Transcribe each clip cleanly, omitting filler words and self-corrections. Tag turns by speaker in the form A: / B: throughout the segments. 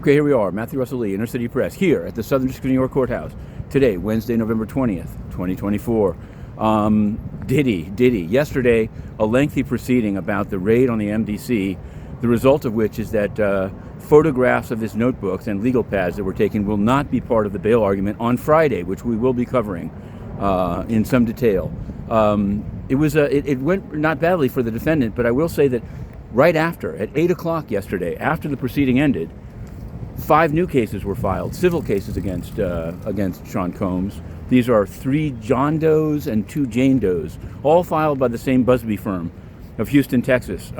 A: Okay, here we are, Matthew Russell Lee, Inner City Press, here at the Southern District of New York Courthouse. Today, Wednesday, November 20th, 2024. Diddy. Yesterday, a lengthy proceeding about the raid on the MDC, the result of which is that photographs of his notebooks and legal pads that were taken will not be part of the bail argument on Friday, which we will be covering in some detail. It went not badly for the defendant, but I will say that right after, at 8 o'clock yesterday, after the proceeding ended, 5 new cases were filed, civil cases against Sean Combs. These are 3 John Does and 2 Jane Does, all filed by the same Busbee firm of Houston, Texas.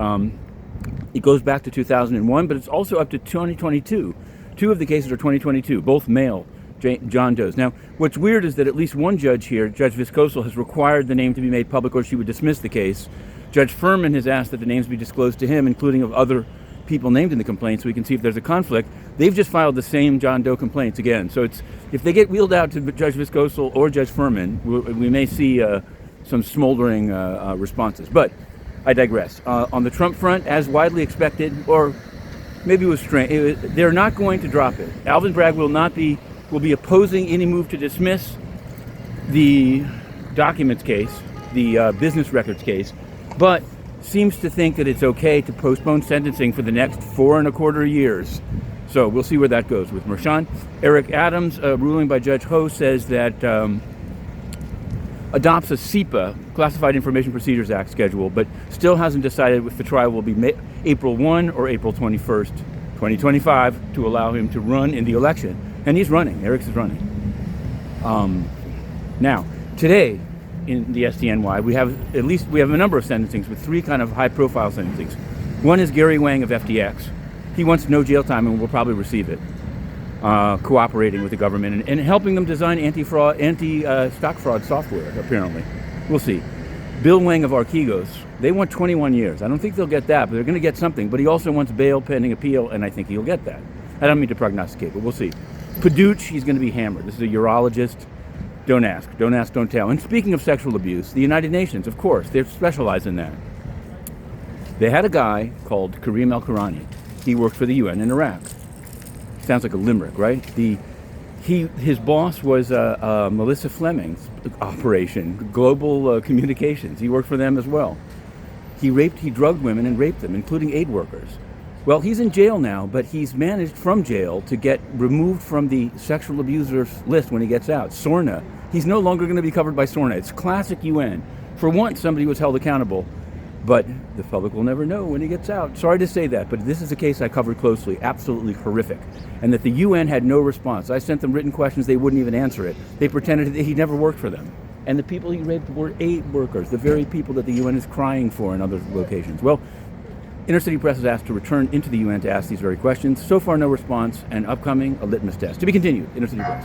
A: It goes back to 2001, but it's also up to 2022. 2 of the cases are 2022, both male John Does. Now, what's weird is that at least one judge here, Judge Viscoso, has required the name to be made public or she would dismiss the case. Judge Furman has asked that the names be disclosed to him, including of other people named in the complaint, so we can see if there's a conflict. They've just filed the same John Doe complaints again. So if they get wheeled out to Judge Viscoso or Judge Furman, we may see some smoldering responses. But I digress. On the Trump front, as widely expected, or maybe it was strange, they're not going to drop it. Alvin Bragg will be opposing any move to dismiss the documents case, the business records case, but seems to think that it's okay to postpone sentencing for the next 4.25 years. So we'll see where that goes with Mershon. Eric Adams, ruling by Judge Ho, says that adopts a CIPA, Classified Information Procedures Act schedule, but still hasn't decided if the trial will be April 1 or April 21st, 2025, to allow him to run in the election. And he's running. Eric's is running. Now, today, in the SDNY, we have a number of sentencings with 3 kind of high-profile sentencings. One is Gary Wang of FTX. He wants no jail time and will probably receive it, cooperating with the government and helping them design anti-stock fraud software, apparently. We'll see. Bill Wang of Archegos, they want 21 years. I don't think they'll get that, but they're going to get something. But he also wants bail pending appeal, and I think he'll get that. I don't mean to prognosticate, but we'll see. Paduch, he's going to be hammered. This is a urologist. Don't ask, don't tell. And speaking of sexual abuse, the United Nations, of course, they specialize in that. They had a guy called Karim El-Khorani. He worked for the UN in Iraq. Sounds like a limerick, right? His boss was Melissa Fleming's operation, Global Communications. He worked for them as well. He drugged women and raped them, including aid workers. Well, he's in jail now, but he's managed from jail to get removed from the sexual abusers list when he gets out. SORNA. He's no longer going to be covered by SORNA. It's classic UN. For once, somebody was held accountable, but the public will never know when he gets out. Sorry to say that, but this is a case I covered closely. Absolutely horrific. And that the UN had no response. I sent them written questions. They wouldn't even answer it. They pretended that he never worked for them. And the people he raped were aid workers, the very people that the UN is crying for in other locations. Well, Inner City Press is asked to return into the UN to ask these very questions. So far, no response, and upcoming, a litmus test. To be continued, Inner City Press.